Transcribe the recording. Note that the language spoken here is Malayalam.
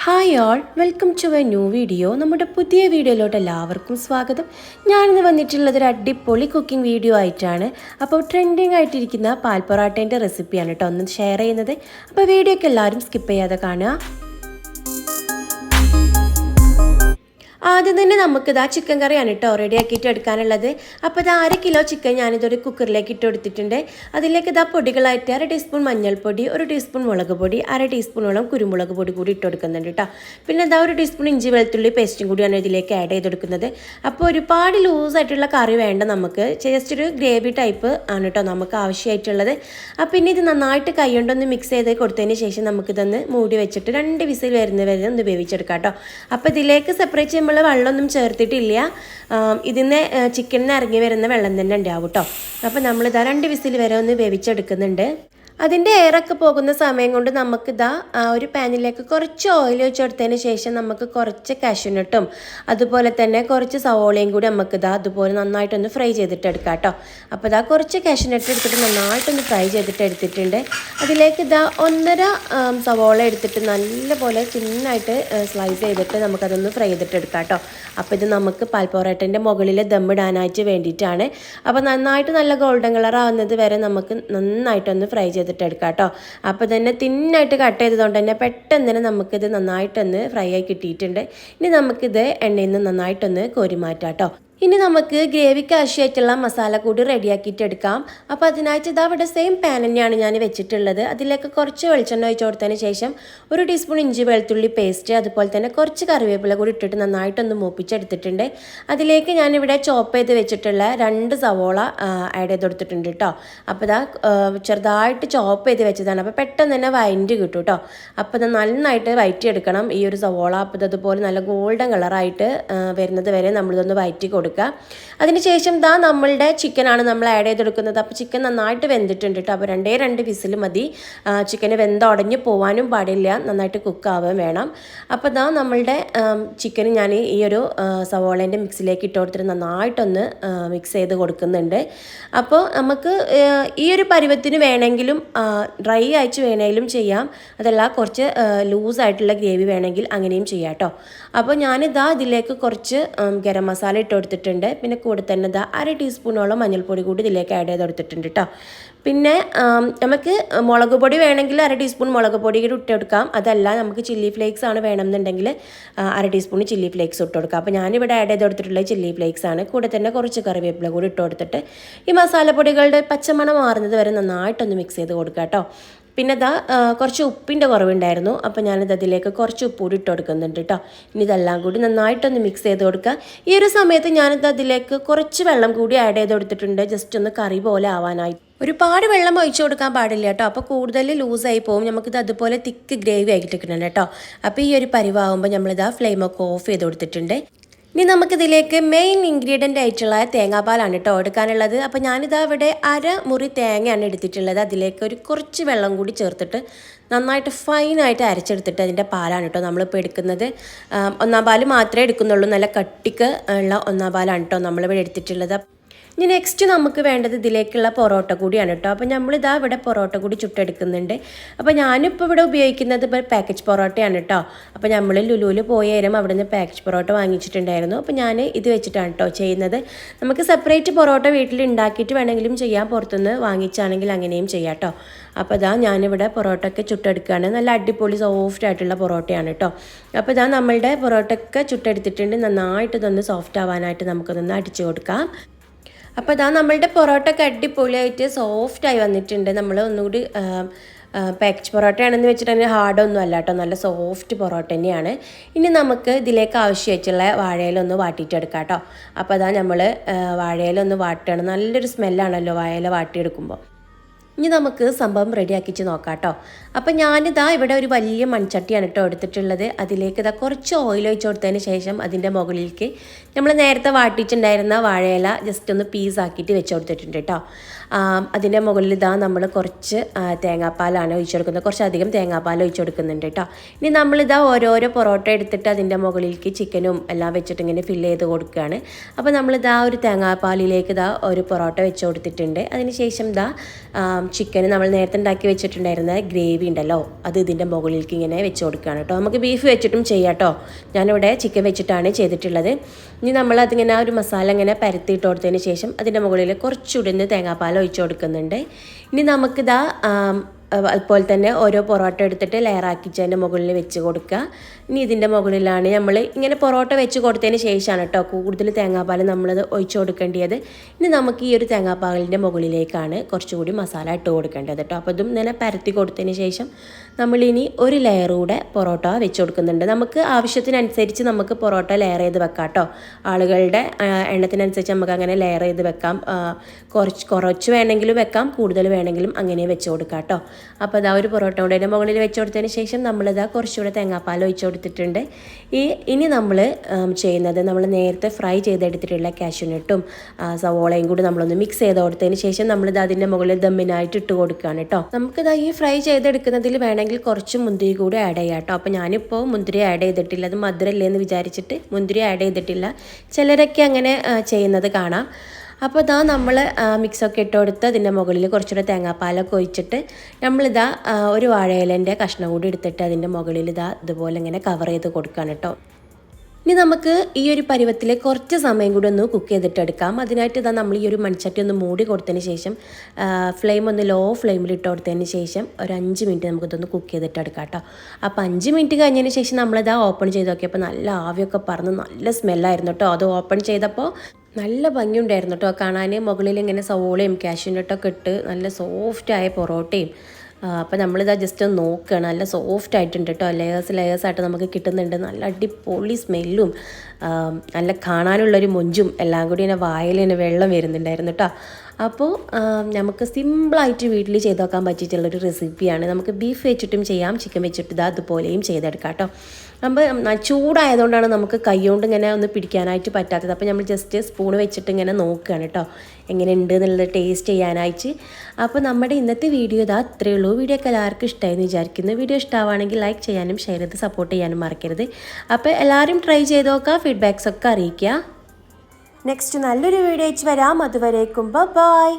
Hi all, welcome to a new video. നമ്മുടെ പുതിയ വീഡിയോയിലോട്ട് എല്ലാവർക്കും സ്വാഗതം. ഞാനിന്ന് വന്നിട്ടുള്ളത് ഒരു അടിപൊളി കുക്കിംഗ് വീഡിയോ ആയിട്ടാണ്. അപ്പോൾ ട്രെൻഡിങ് ആയിട്ടിരിക്കുന്ന പാൽ പൊറാട്ടേൻ്റെ റെസിപ്പിയാണ് കേട്ടോ ഒന്ന് ഷെയർ ചെയ്യുന്നത്. അപ്പോൾ വീഡിയോയ്ക്ക് എല്ലാവരും സ്കിപ്പ് ചെയ്യാതെ കാണുക. ആദ്യം തന്നെ നമുക്കിതാ ചിക്കൻ കറിയാണ് കേട്ടോ റെഡി ആക്കിയിട്ട് എടുക്കാനുള്ളത്. അപ്പോൾ ഇത് 1/2 കിലോ ചിക്കൻ ഞാനിതൊരു കുക്കറിലേക്ക് ഇട്ട് കൊടുത്തിട്ടുണ്ട്. അതിലേക്ക് ഇതാ പൊടികളായിട്ട് 1/2 ടീസ്പൂൺ മഞ്ഞൾപ്പൊടി, 1 ടീസ്പൂൺ മുളക് പൊടി, 1/2 ടീസ്പൂണോളം കുരുമുളക് പൊടി കൂടി ഇട്ട് കൊടുക്കുന്നുണ്ട് കേട്ടോ. പിന്നെ ഇതാ 1 ടീസ്പൂൺ ഇഞ്ചി വെളുത്തുള്ളി പേസ്റ്റും കൂടിയാണ് ഇതിലേക്ക് ആഡ് ചെയ്ത് കൊടുക്കുന്നത്. അപ്പോൾ ഒരുപാട് ലൂസായിട്ടുള്ള കറി വേണ്ട, നമുക്ക് ജസ്റ്റ് ഒരു ഗ്രേവി ടൈപ്പ് ആണ് കേട്ടോ നമുക്ക് ആവശ്യമായിട്ടുള്ളത്. അപ്പോൾ ഇനി ഇത് നന്നായിട്ട് കൈ കൊണ്ടൊന്ന് മിക്സ് ചെയ്ത് കൊടുത്തതിന് ശേഷം നമുക്കിതൊന്ന് മൂടി വെച്ചിട്ട് 2 വിസിൽ വരുന്നവരെ ഒന്ന് വേവിച്ചെടുക്കാം കേട്ടോ. അപ്പോൾ ഇതിലേക്ക് സെപ്പറേറ്റ് ചെയ്യുമ്പോൾ വെള്ളമൊന്നും ചേർത്തിട്ടില്ല, ഇതിന്ന് ചിക്കനിൽ നിന്ന് ഇറങ്ങി വരുന്ന വെള്ളം തന്നെ ഉണ്ടാവും കേട്ടോ. അപ്പോൾ നമ്മളിതാ 2 വിസിൽ വരെ ഒന്ന് വേവിച്ചെടുക്കുന്നുണ്ട്. അതിൻ്റെ എയറൊക്കെ പോകുന്ന സമയം കൊണ്ട് നമുക്കിതാ ഒരു പാനിലേക്ക് കുറച്ച് ഓയിൽ ഒഴിച്ചെടുത്തതിന് ശേഷം നമുക്ക് കുറച്ച് കാഷ്യൂനട്ടും അതുപോലെ തന്നെ കുറച്ച് സവോളയും കൂടി നമുക്കിതാ അതുപോലെ നന്നായിട്ടൊന്ന് ഫ്രൈ ചെയ്തിട്ടെടുക്കാം കേട്ടോ. അപ്പോൾ ഇതാ കുറച്ച് കാഷ്യൂനട്ട് എടുത്തിട്ട് നന്നായിട്ടൊന്ന് ഫ്രൈ എടുത്തിട്ടുണ്ട്. അതിലേക്ക് ഇതാ 1.5 സവോള എടുത്തിട്ട് നല്ലപോലെ തിന്നായിട്ട് സ്ലൈസ് ചെയ്തിട്ട് നമുക്കതൊന്ന് ഫ്രൈ ചെയ്തിട്ടെടുക്കാം കേട്ടോ. അപ്പോൾ ഇത് നമുക്ക് പാൽ പൊറാട്ടൻ്റെ മുകളിൽ ദമ്മിടാനായിട്ട് വേണ്ടിയിട്ടാണ്. അപ്പോൾ നന്നായിട്ട് നല്ല ഗോൾഡൻ കളർ ആവുന്നത് വരെ നമുക്ക് നന്നായിട്ടൊന്ന് ഫ്രൈ ചെയ്തിട്ടെടുക്കാം കേട്ടോ. അപ്പോൾ തന്നെ തിന്നായിട്ട് കട്ട് ചെയ്തതുകൊണ്ട് തന്നെ പെട്ടെന്ന് തന്നെ നമുക്കിത് നന്നായിട്ടൊന്ന് ഫ്രൈ ആയി കിട്ടിയിട്ടുണ്ട്. ഇനി നമുക്കിത് എണ്ണയിൽ നിന്ന് നന്നായിട്ടൊന്ന് കോരി മാറ്റാം കേട്ടോ. ഇനി നമുക്ക് ഗ്രേവിക്ക് ആവശ്യമായിട്ടുള്ള മസാല കൂടി റെഡിയാക്കിയിട്ട് എടുക്കാം. അപ്പോൾ അതിനായിട്ട് ഇതാ ഇവിടെ സെയിം പാൻ തന്നെയാണ് ഞാൻ വെച്ചിട്ടുള്ളത്. അതിലേക്ക് കുറച്ച് വെളിച്ചെണ്ണ ഒഴിച്ച് കൊടുത്തതിന് ശേഷം 1 ടീസ്പൂൺ ഇഞ്ചി വെളുത്തുള്ളി പേസ്റ്റ്, അതുപോലെ തന്നെ കുറച്ച് കറിവേപ്പില കൂടി ഇട്ടിട്ട് നന്നായിട്ടൊന്ന് മൂപ്പിച്ചെടുത്തിട്ടുണ്ട്. അതിലേക്ക് ഞാനിവിടെ ചോപ്പ് ചെയ്ത് വെച്ചിട്ടുള്ള 2 സവോള ആഡ് ചെയ്ത് കൊടുത്തിട്ടുണ്ട് കേട്ടോ. അപ്പോൾ ഇതാ ചെറുതായിട്ട് ചോപ്പ് ചെയ്ത് വെച്ചതാണ്. അപ്പോൾ പെട്ടെന്ന് തന്നെ വഴറ്റി കിട്ടും കേട്ടോ. അപ്പോൾ ഇത് നന്നായിട്ട് വഴറ്റിയെടുക്കണം ഈ ഒരു സവോള. അപ്പോൾ ഇതുപോലെ നല്ല ഗോൾഡൻ കളറായിട്ട് വരുന്നത് വരെ നമ്മളിതൊന്ന് വഴറ്റി കൊടുക്കുക. അതിനുശേഷം ദാ നമ്മളുടെ ചിക്കനാണ് നമ്മൾ ആഡ് ചെയ്തെടുക്കുന്നത്. അപ്പോൾ ചിക്കൻ നന്നായിട്ട് വെന്തിട്ടുണ്ട് കേട്ടോ. അപ്പോൾ 2 വിസിൽ മതി. ചിക്കന് വെന്തുടഞ്ഞ് പോകാനും പാടില്ല, നന്നായിട്ട് കുക്കാവുകയും വേണം. അപ്പോൾ ദാ നമ്മളുടെ ചിക്കൻ ഞാൻ ഈ ഒരു സവോളേൻ്റെ മിക്സിലേക്ക് ഇട്ട് കൊടുത്തിട്ട് നന്നായിട്ടൊന്ന് മിക്സ് ചെയ്ത് കൊടുക്കുന്നുണ്ട്. അപ്പോൾ നമുക്ക് ഈ ഒരു പരുവത്തിന് വേണമെങ്കിലും ഡ്രൈ ആയിട്ട് വേണമെങ്കിലും ചെയ്യാം, അതല്ല കുറച്ച് ലൂസായിട്ടുള്ള ഗ്രേവി വേണമെങ്കിൽ അങ്ങനെയും ചെയ്യാം കേട്ടോ. അപ്പോൾ ഞാനിതാ ഇതിലേക്ക് കുറച്ച് ഗരം മസാല ഇട്ട് കൊടുത്തിട്ടുണ്ട്. പിന്നെ കൂടെ തന്നെ ഇതാ 1/2 ടീസ്പൂണോളം മഞ്ഞൾപ്പൊടി കൂടി ഇതിലേക്ക് ആഡ് ചെയ്ത് കൊടുത്തിട്ടുണ്ട് കേട്ടോ. പിന്നെ നമുക്ക് മുളക് പൊടി വേണമെങ്കിൽ 1/2 ടീസ്പൂൺ മുളക് പൊടി കൂടി ഇട്ട് കൊടുക്കാം. അതല്ല നമുക്ക് ചില്ലി ഫ്ലേക്സ് ആണ് വേണമെന്നുണ്ടെങ്കിൽ 1/2 ടീസ്പൂൺ ചില്ലി ഫ്ലേക്സ് ഇട്ട് കൊടുക്കാം. അപ്പോൾ ഞാനിവിടെ ആഡ് ചെയ്ത് കൊടുത്തിട്ടുള്ളത് ചില്ലി ഫ്ലേക്സ് ആണ്. കൂടെ തന്നെ കുറച്ച് കറിവേപ്പില കൂടി ഇട്ട് കൊടുത്തിട്ട് ഈ മസാലപ്പൊടികളുടെ പച്ചമണം മാറുന്നത് വരെ നന്നായിട്ടൊന്ന് മിക്സ് ചെയ്ത് കൊടുക്കാം കേട്ടോ. പിന്നെ ഇതാ കുറച്ച് ഉപ്പിൻ്റെ കുറവുണ്ടായിരുന്നു. അപ്പോൾ ഞാനിത് അതിലേക്ക് കുറച്ച് ഉപ്പ് കൂടി ഇട്ട് കൊടുക്കുന്നുണ്ട് കേട്ടോ. ഇനി ഇതെല്ലാം കൂടി നന്നായിട്ടൊന്ന് മിക്സ് ചെയ്ത് കൊടുക്കുക. ഈ ഒരു സമയത്ത് ഞാനിത് അതിലേക്ക് കുറച്ച് വെള്ളം കൂടി ആഡ് ചെയ്ത് കൊടുത്തിട്ടുണ്ട്, ജസ്റ്റ് ഒന്ന് കറി പോലെ ആവാനായി. ഒരുപാട് വെള്ളം ഒഴിച്ചു കൊടുക്കാൻ പാടില്ല കേട്ടോ. അപ്പോൾ കൂടുതൽ ലൂസായി പോകും, നമുക്കിത് അതുപോലെ തിക്ക് ഗ്രേവി ആയിട്ട് കിട്ടണം കേട്ടോ. അപ്പോൾ ഈ ഒരു പരിവാകുമ്പോൾ നമ്മളിതാ ഫ്ലെയിമൊക്കെ ഓഫ് ചെയ്ത് കൊടുത്തിട്ടുണ്ട്. ഇനി നമുക്കിതിലേക്ക് മെയിൻ ഇൻഗ്രീഡിയൻ്റ് ആയിട്ടുള്ള തേങ്ങാപ്പാലാണ് കേട്ടോ എടുക്കാനുള്ളത്. അപ്പോൾ ഞാനിതാ ഇവിടെ 1/2 മുറി തേങ്ങയാണ് എടുത്തിട്ടുള്ളത്. അതിലേക്ക് കുറച്ച് വെള്ളം കൂടി ചേർത്തിട്ട് നന്നായിട്ട് ഫൈനായിട്ട് അരച്ചെടുത്തിട്ട് അതിൻ്റെ പാലാണ് കേട്ടോ നമ്മളിപ്പോൾ എടുക്കുന്നത്. 1-ാം പാല് മാത്രമേ എടുക്കുന്നുള്ളൂ, നല്ല കട്ടിക്ക് ഉള്ള 1-ാം പാലാണ് കേട്ടോ നമ്മളിവിടെ എടുത്തിട്ടുള്ളത്. ഇനി നെക്സ്റ്റ് നമുക്ക് വേണ്ടത് ഇതിലേക്കുള്ള പൊറോട്ട കൂടിയാണ് കേട്ടോ. അപ്പോൾ നമ്മളിതാ ഇവിടെ പൊറോട്ട കൂടി ചുട്ടെടുക്കുന്നുണ്ട്. അപ്പോൾ ഞാനിപ്പോൾ ഇവിടെ ഉപയോഗിക്കുന്നത് ഇപ്പോൾ പാക്കേജ് പൊറോട്ടയാണ് കേട്ടോ. അപ്പോൾ നമ്മൾ ലുലുവിൽ പോയ നേരം അവിടെ നിന്ന് പാക്കേജ് പൊറോട്ട വാങ്ങിച്ചിട്ടുണ്ടായിരുന്നു. അപ്പോൾ ഞാൻ ഇത് വെച്ചിട്ടാണ് കേട്ടോ ചെയ്യുന്നത്. നമുക്ക് സെപ്പറേറ്റ് പൊറോട്ട വീട്ടിൽ ഉണ്ടാക്കിയിട്ട് വേണമെങ്കിലും ചെയ്യാം, പുറത്തുനിന്ന് വാങ്ങിച്ചാണെങ്കിൽ അങ്ങനെയും ചെയ്യാം കേട്ടോ. അപ്പോൾ ഇതാ ഞാനിവിടെ പൊറോട്ടയൊക്കെ ചുട്ടെടുക്കുകയാണ്. നല്ല അടിപൊളി സോഫ്റ്റ് ആയിട്ടുള്ള പൊറോട്ടയാണ് കേട്ടോ. അപ്പോൾ ഇതാ നമ്മളുടെ പൊറോട്ടയൊക്കെ ചുട്ടെടുത്തിട്ടുണ്ട്. നന്നായിട്ട് ഇതൊന്ന് സോഫ്റ്റ് ആവാനായിട്ട് നമുക്കൊന്ന് അടിച്ചു കൊടുക്കാം. അപ്പോൾ ഇതാ നമ്മളുടെ പൊറോട്ടയൊക്കെ അടിപൊളിയായിട്ട് സോഫ്റ്റായി വന്നിട്ടുണ്ട്. നമ്മൾ ഒന്നുകൂടി പാക്കേജ് പൊറോട്ടയാണെന്ന് വെച്ചിട്ടുണ്ടെങ്കിൽ ഹാർഡൊന്നും അല്ല കേട്ടോ, നല്ല സോഫ്റ്റ് പൊറോട്ട തന്നെയാണ്. ഇനി നമുക്ക് ഇതിലേക്ക് ആവശ്യമായിട്ടുള്ള വാഴയിലൊന്ന് വാട്ടിയിട്ടെടുക്കാം കേട്ടോ. അപ്പോൾ അതാ നമ്മൾ വാഴയിലൊന്ന് വാട്ടുകയാണ്. നല്ലൊരു സ്മെല്ലാണല്ലോ വാഴയില വാട്ടിയെടുക്കുമ്പോൾ. ഇനി നമുക്ക് സംഭവം റെഡിയാക്കിച്ച് നോക്കാം കേട്ടോ. അപ്പം ഞാനിതാ ഇവിടെ ഒരു വലിയ മൺചട്ടിയാണ് കേട്ടോ എടുത്തിട്ടുള്ളത്. അതിലേക്ക് ഇതാ കുറച്ച് ഓയിൽ ഒഴിച്ച് കൊടുത്തതിന് ശേഷം അതിൻ്റെ മുകളിലേക്ക് നമ്മൾ നേരത്തെ വാട്ടിയിട്ടുണ്ടായിരുന്ന വാഴയില ജസ്റ്റ് ഒന്ന് പീസാക്കിയിട്ട് വെച്ച് കൊടുത്തിട്ടുണ്ട് കേട്ടോ. അതിൻ്റെ മുകളിൽ ഇതാ നമ്മൾ കുറച്ച് തേങ്ങാപ്പാലാണ് ഒഴിച്ച് കൊടുക്കുന്നത്, കുറച്ചധികം തേങ്ങാപ്പാൽ ഒഴിച്ച് കൊടുക്കുന്നുണ്ട് കേട്ടോ. ഇനി നമ്മളിതാ ഓരോരോ പൊറോട്ട എടുത്തിട്ട് അതിൻ്റെ മുകളിലേക്ക് ചിക്കനും എല്ലാം വെച്ചിട്ട് ഇങ്ങനെ ഫില്ല് ചെയ്ത് കൊടുക്കുകയാണ്. അപ്പോൾ നമ്മളിതാ ഒരു തേങ്ങാപ്പാലിലേക്ക് ഇതാ ഒരു പൊറോട്ട വെച്ച് കൊടുത്തിട്ടുണ്ട്. അതിന് ശേഷം ഇതാ ചിക്കൻ നമ്മൾ നേരത്തെ ഉണ്ടാക്കി വെച്ചിട്ടുണ്ടായിരുന്ന ഗ്രേവി ഗ്രേവി ഉണ്ടല്ലോ അത് ഇതിൻ്റെ മുകളിലേക്ക് ഇങ്ങനെ വെച്ച് കൊടുക്കുകയാണ് കേട്ടോ. നമുക്ക് ബീഫ് വെച്ചിട്ടും ചെയ്യാം കേട്ടോ. ഞാനിവിടെ ചിക്കൻ വെച്ചിട്ടാണ് ചെയ്തിട്ടുള്ളത്. ഇനി നമ്മളതിങ്ങനെ ഒരു മസാല ഇങ്ങനെ പരത്തിയിട്ട് കൊടുത്തതിന് ശേഷം അതിൻ്റെ മുകളിൽ കുറച്ചുകൂടി തേങ്ങാപ്പാൽ ഒഴിച്ച് കൊടുക്കുന്നുണ്ട്. ഇനി നമുക്കിതാ അതുപോലെ തന്നെ ഓരോ പൊറോട്ട എടുത്തിട്ട് ലെയറാക്കിച്ചതിൻ്റെ മുകളിൽ വെച്ച് കൊടുക്കുക. ഇനി ഇതിൻ്റെ മുകളിലാണ് നമ്മൾ ഇങ്ങനെ പൊറോട്ട വെച്ച് കൊടുത്തതിന് ശേഷമാണ് കേട്ടോ കൂടുതൽ തേങ്ങാപ്പാൽ നമ്മളത് ഒഴിച്ച് കൊടുക്കേണ്ടത്. ഇനി നമുക്ക് ഈ ഒരു തേങ്ങാപ്പാലിൻ്റെ മുകളിലേക്കാണ് കുറച്ചുകൂടി മസാല ഇട്ട് കൊടുക്കേണ്ടത് കേട്ടോ. അപ്പോൾ ഇതും ഇങ്ങനെ പരത്തി കൊടുത്തതിന് ശേഷം നമ്മളിനി ഒരു ലെയർ കൂടെ പൊറോട്ട വെച്ച് കൊടുക്കുന്നുണ്ട്. നമുക്ക് ആവശ്യത്തിനനുസരിച്ച് നമുക്ക് പൊറോട്ട ലെയർ ചെയ്ത് വെക്കാം കേട്ടോ. ആളുകളുടെ എണ്ണത്തിനനുസരിച്ച് നമുക്ക് അങ്ങനെ ലെയർ ചെയ്ത് വെക്കാം. കുറച്ച് വേണമെങ്കിലും വെക്കാം, കൂടുതൽ വേണമെങ്കിലും അങ്ങനെ വെച്ച് കൊടുക്കാം കേട്ടോ. അപ്പോൾ ഇതാ ഒരു പൊറോട്ട കൂടെ അതിൻ്റെ മുകളിൽ വെച്ച് കൊടുത്തതിന് ശേഷം നമ്മളിതാ കുറച്ചുകൂടെ തേങ്ങാപ്പാൽ ഒഴിച്ച് കൊടുത്തിട്ടുണ്ട്. ഇനി നമ്മൾ ചെയ്യുന്നത് നമ്മൾ നേരത്തെ ഫ്രൈ ചെയ്തെടുത്തിട്ടുള്ള കാഷ്യൂനട്ടും സവോളയും കൂടി നമ്മളൊന്ന് മിക്സ് ചെയ്ത് കൊടുത്തതിന് ശേഷം നമ്മളിത് അതിൻ്റെ മുകളിൽ ദമ്മിനായിട്ട് ഇട്ട് കൊടുക്കുകയാണ് കേട്ടോ. നമുക്കിതാ ഈ ഫ്രൈ ചെയ്തെടുക്കുന്നതിൽ വേണമെങ്കിൽ കുറച്ച് മുന്തിരി കൂടി ആഡ് ചെയ്യാം കേട്ടോ. അപ്പോൾ ഞാനിപ്പോൾ മുന്തിരി ആഡ് ചെയ്തിട്ടില്ല, അത് മധുരമല്ലേ എന്ന് വിചാരിച്ചിട്ട് മുന്തിരി ആഡ് ചെയ്തിട്ടില്ല. ചിലരൊക്കെ അങ്ങനെ ചെയ്യുന്നത് കാണാം. അപ്പോൾ ഇതാ നമ്മൾ മിക്സൊക്കെ ഇട്ട് കൊടുത്ത് അതിൻ്റെ മുകളിൽ കുറച്ചുകൂടെ തേങ്ങാപ്പാലൊക്കെ ഒഴിച്ചിട്ട് നമ്മളിതാ ഒരു വാഴയിലേൻ്റെ കഷ്ണം കൂടി എടുത്തിട്ട് അതിൻ്റെ മുകളിൽ ഇതുപോലെ ഇങ്ങനെ കവർ ചെയ്ത് കൊടുക്കുകയാണ് കേട്ടോ. ഇനി നമുക്ക് ഈ ഒരു പരുവത്തിൽ കുറച്ച് സമയം കൂടി ഒന്ന് കുക്ക് ചെയ്തിട്ടെടുക്കാം. അതിനായിട്ട് ഇതാ നമ്മൾ ഈ ഒരു മൺചട്ടി ഒന്ന് മൂടി കൊടുത്തതിന് ശേഷം ഫ്ലെയിം ഒന്ന് ലോ ഫ്ലെയിമിൽ ഇട്ട് കൊടുത്തതിന് ശേഷം ഒരു 5 മിനിറ്റ് നമുക്കിതൊന്ന് കുക്ക് ചെയ്തിട്ടെടുക്കാം കേട്ടോ. അപ്പോൾ 5 മിനിറ്റ് കഴിഞ്ഞതിന് ശേഷം നമ്മളിതാ ഓപ്പൺ ചെയ്ത് നോക്കിയപ്പോൾ നല്ല ആവിയൊക്കെ പറന്ന് നല്ല സ്മെല്ലായിരുന്നു കേട്ടോ. അത് ഓപ്പൺ ചെയ്തപ്പോൾ നല്ല ഭംഗിയുണ്ടായിരുന്നു കേട്ടോ കാണാൻ. മുകളിൽ ഇങ്ങനെ സവോളയും കാഷ്യൂനട്ടൊക്കെ ഇട്ട് നല്ല സോഫ്റ്റായ പൊറോട്ടയും. അപ്പോൾ നമ്മളിതാ ജസ്റ്റ് ഒന്ന് നോക്കുകയാണ്. നല്ല സോഫ്റ്റ് ആയിട്ടുണ്ട് കേട്ടോ. ലെയേഴ്സായിട്ട് നമുക്ക് കിട്ടുന്നുണ്ട്. നല്ല അടിപൊളി സ്മെല്ലും നല്ല കാണാനുള്ളൊരു മൊഞ്ചും എല്ലാം കൂടി ഇങ്ങനെ വായിൽ തന്നെ വെള്ളം വരുന്നുണ്ടായിരുന്നു കേട്ടോ. അപ്പോൾ നമുക്ക് സിമ്പിളായിട്ട് വീട്ടിൽ ചെയ്ത് നോക്കാൻ പറ്റിയിട്ടുള്ളൊരു റെസിപ്പിയാണ്. നമുക്ക് ബീഫ് വെച്ചിട്ടും ചെയ്യാം, ചിക്കൻ വെച്ചിട്ട് അതുപോലെയും ചെയ്തെടുക്കാം കേട്ടോ. അപ്പോൾ ചൂടായതുകൊണ്ടാണ് നമുക്ക് കൈകൊണ്ട് ഇങ്ങനെ ഒന്ന് പിടിക്കാനായിട്ട് പറ്റാത്തത്. അപ്പോൾ നമ്മൾ ജസ്റ്റ് സ്പൂൺ വെച്ചിട്ട് ഇങ്ങനെ നോക്കുകയാണ് കേട്ടോ എങ്ങനെ ഉണ്ട് എന്നുള്ളത് ടേസ്റ്റ് ചെയ്യാനായിട്ട്. അപ്പോൾ നമ്മുടെ ഇന്നത്തെ വീഡിയോ അത്രയേ ഉള്ളൂ. വീഡിയോ ഒക്കെ എല്ലാവർക്കും ഇഷ്ടമായെന്ന് വിചാരിക്കുന്നു. വീഡിയോ ഇഷ്ടമാണെങ്കിൽ ലൈക്ക് ചെയ്യാനും ഷെയർ ചെയ്ത് സപ്പോർട്ട് ചെയ്യാനും മറക്കരുത്. അപ്പോൾ എല്ലാവരും ട്രൈ ചെയ്ത് നോക്കുക, ഫീഡ്ബാക്സ് ഒക്കെ അറിയിക്കുക. നെക്സ്റ്റ് നല്ലൊരു വീഡിയോ അയച്ച് വരാം. അതുവരേക്കും ബൈ.